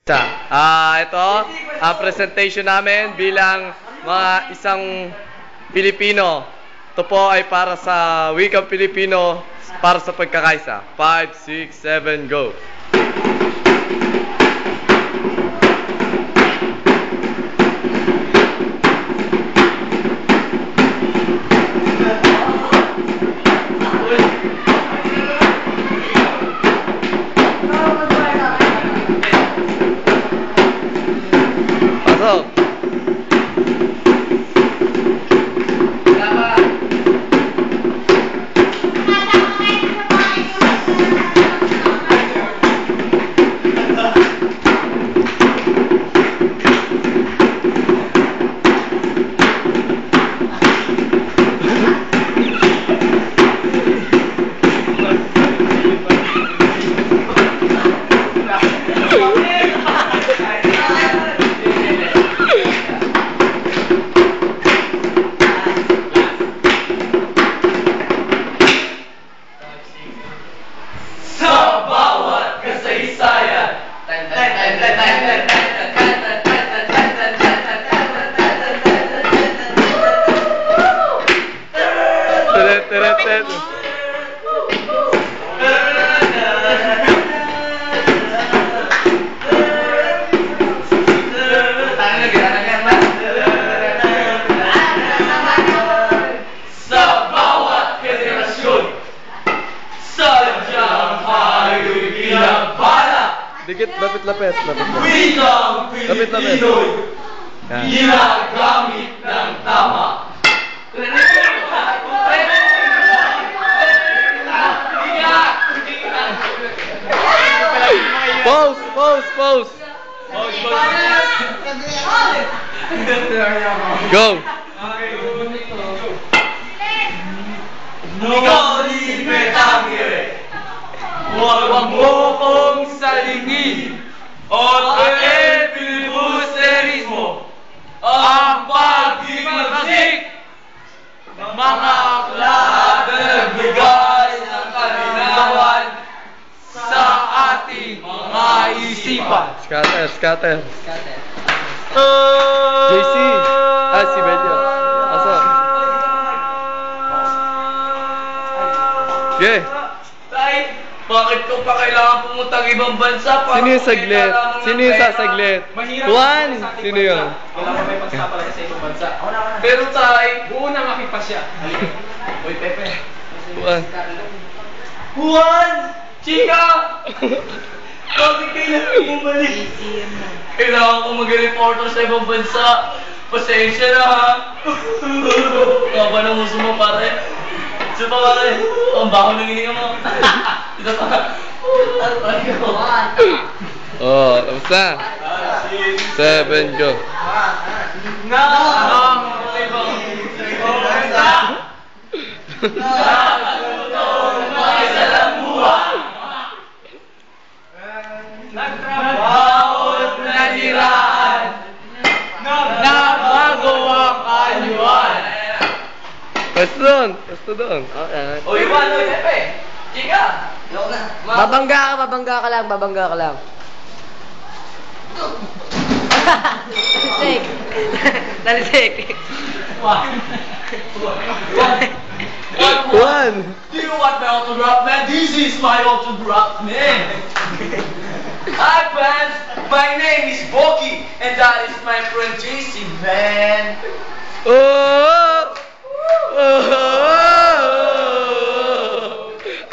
Ito ang presentation namin bilang mga isang Pilipino. Ito po ay para sa wikang Pilipino, para sa pagkakaisa. 5, 6, 7, go! Pasok! Dikit, lapit. Wikang Pilipino'y ginagamit ng tama. Pause! Go! No limitangere. Huwag mo kong salingin o filibusterismo ang paghimagsik mga akla at nagbigay ng kalinawan sa ating mga isipan. Scatter. JC! Si Belio. Asa? Okay. Bakit ko pa kailangan pumunta ng ibang bansa? Sino yung saglit? Sino yung sasaglit? Juan! Sino yun? Wala may pagsapalaga sa ibang bansa. Pero tay, buo na makipasya. Uy, Pepe. Juan! Chika! Bakit kailangan bumalik? Kailangan ko mag-reporter sa ibang bansa. Pasensya na ha. Kaba ng uso mo pare. Ito pa pare. Ang baho ng ininom mo. Ito pa. Tapos na. 7, go. Nagtrabaho na niraan na bago ang kanyuan. Pwesto doon. Uy, Juan, uy, Pepe. Chika. Babangga ka lang. Talisik. Juan! Do you want my autograph, man? This is my autograph, man. Hi, fans. My name is Boki, and that is my friend JC, man.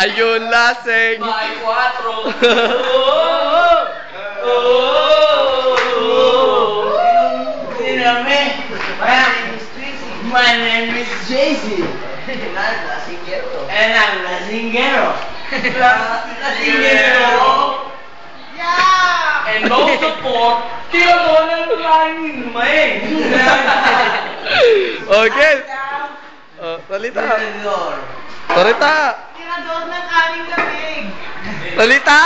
Ayun, lasing! My cuatro. My name is JC. And I'm Lasingero. Yeah! And most of all, tira mo ng kanin mo eh. Okay. Salita. Tirador ng aming lamig. Salita!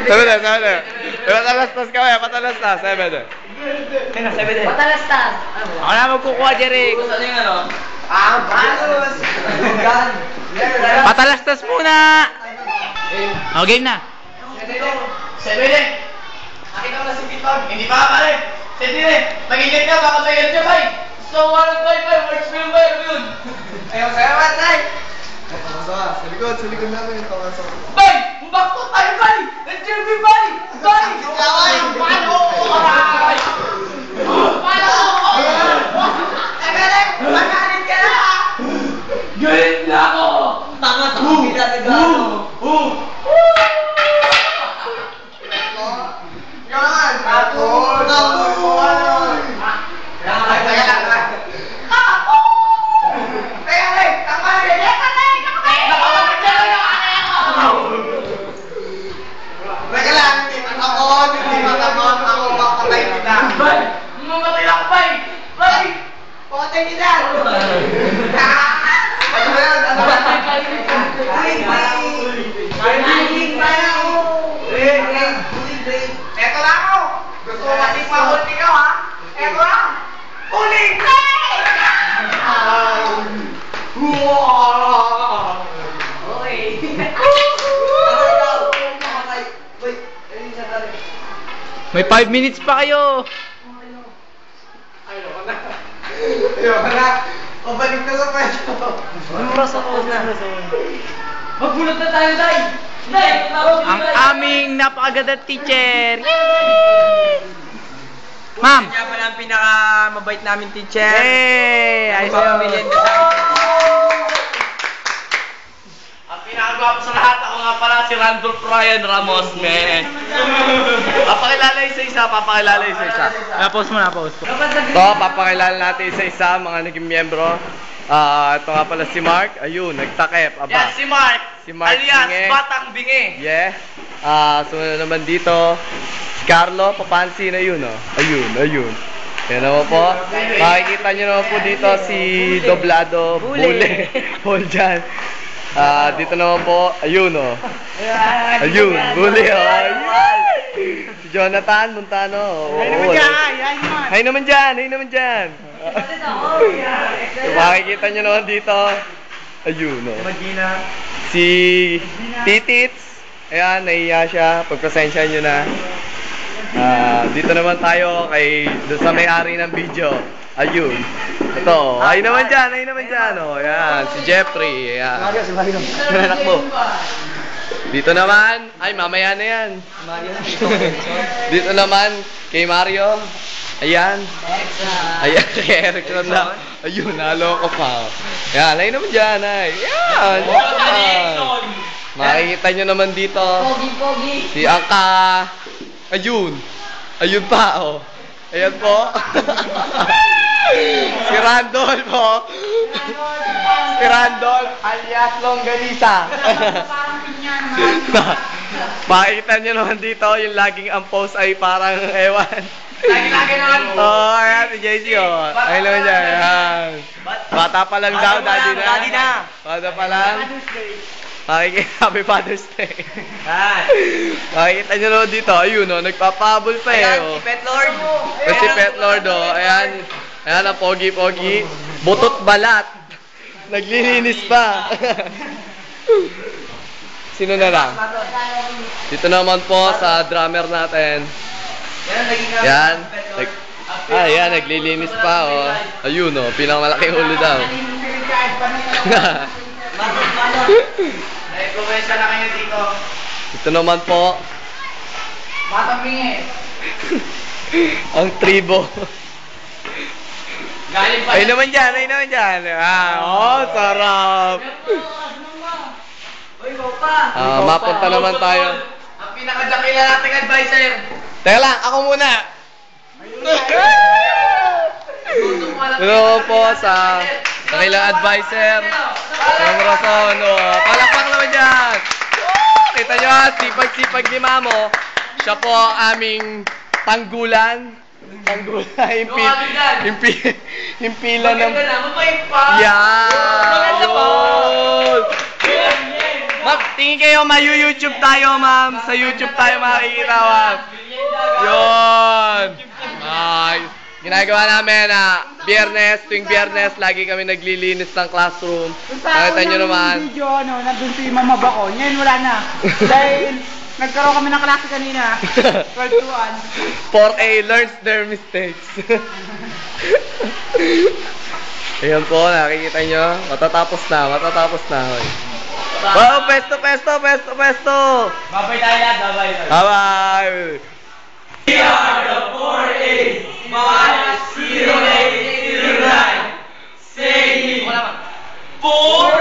Sabi na. Patalastas ka ba? Patalastas. 7. Patalastas. Ako na magkukuha, Jeric. Saan yung ano? Ang balos! Patalastas muna! O, game na. Sebele! Nakita ko na si Pitog, hindi pa pare! Sebele! Mag-ingat ka, baka may ganyan, bay! So, walang bay, works mo yung bay, ano yun? Ayaw, salamat, tay! Sa likod namin yung kawasan. Bay! Bakto tayo, bay! Nandiyan mo, bay! Bay! Paano ko, aray! Paano ko! Sebele! Magalit ka na, ha! Galit na ako! Tanga sa kapila na gano'n. Yan! Tapon! Tapon! Teka lang, hindi matakot ako makapatay kita. Bay! Mamatay ako, bay! Bay! Potay nila! Ano ba yan? Ano ba? Eto lang ako! Gusto ko kasing mahuli ka, ha? Eto lang! Huling break! May 5 minutes pa kayo. Ayoko na. Pabalik na sa pwesto. Magbulot na tayo, day! Day! Ang aming napakagandang teacher. Ma'am. Kanya pala ang pinakamabait namin teacher. Hey! Ayos Pamilyan yun. ka sa amin. Ang pinakagwapo sa lahat, ako nga pala si Randolph Ryan Ramos, man. Papakilala isa-isa, papakilala isa-isa. Na-post mo. Ito, papakilala natin isa-isa, mga naging miyembro. Ito nga pala si Mark. Ayun, nagtakip. Aba. Yan, si Mark! Si Mark alias, Binge. Batang Binge! Yeah. Sunod naman dito, si Carlo Papansi na yun, oh. Ayun. Yan naman po. Makikita nyo naman po dito si Doblado Bule. Paul dyan. Dito naman po, ayun, oh. Ayun, Bule, oh. Ayun. Si Jonathan Montano. Oh, Hay naman dyan. So, makikita nyo naman dito. Ayun, oh. Si Titits. Ayan, nahiya siya. Pagpasensya nyo na. Dito naman tayo kay doon sa may-ari ng video. Ayun. Ito. Ay naman dyan. Oh, ayan. Si Jeffrey. Ayan. Anak mo. Dito naman. Ay, mamaya na yan. Dito naman kay Mario. Ayan. Ayan, kay Erickson na. Ayun, naloko pa. Ayan, ay naman dyan. Ay. Ayan. Makikita nyo naman dito. Si Angka. Ayun pa, oh. Ayan po. Si Randolph, oh. Si Randolph alias Longganisa. Makikita nyo naman dito, yung laging ang post ay parang ewan. Lagi naman po! Oh, ayan si JC, oh. Ayun naman dyan, ayan. Bata pa lang daw, daddy na. Bata pa lang. Happy Father's Day. Makikita nyo naman dito, ayun, oh, nagpapahabol pa eh, oh. Si Pet Lord. Si Pet Lord, oh. Ayan ang pogi-pogi. Butot balat. Naglilinis pa. Sino na lang? Dito naman po sa drummer natin. Yan. Yan, naglilinis pa, oh. Ayun, oh, pinakamalaking ulo daw. Na-influensya na kayo dito. Ito naman po, Batang Binge! ang tribo. Galing pa Ay naman dyan. Oh, sarap. Uy, ikaw pa! Mapunta naman tayo. Ang pinakadakila nating advisor! Teka lang, ako muna. Ito po sa kailang advisor. Ang rason, oh. Palakpak naman dyan. Kita nyo, sipag-sipag ni Mamo. Siya po ang aming tanggulan. Himpilan ng... Mabait pa! Yan! Yun! Ma'am, tingin kayo, YouTube tayo, ma'am. Sa YouTube tayo makikita, ma'am. Yun! Ay, ginagawa namin tuwing biyernes, lagi kami naglilinis ng classroom. Nakita nyo naman. Video, nandun si Mama Bako. Ngayon wala na. Dahil Nagkaroon kami ng klase kanina. 12 to 1. 4A learns their mistakes. Ayan po, nakikita nyo. Matatapos na. Hoy. Wow, pesto. Babay tayo lahat, babay. Bye-bye. We are the 4A, 50809, saying 4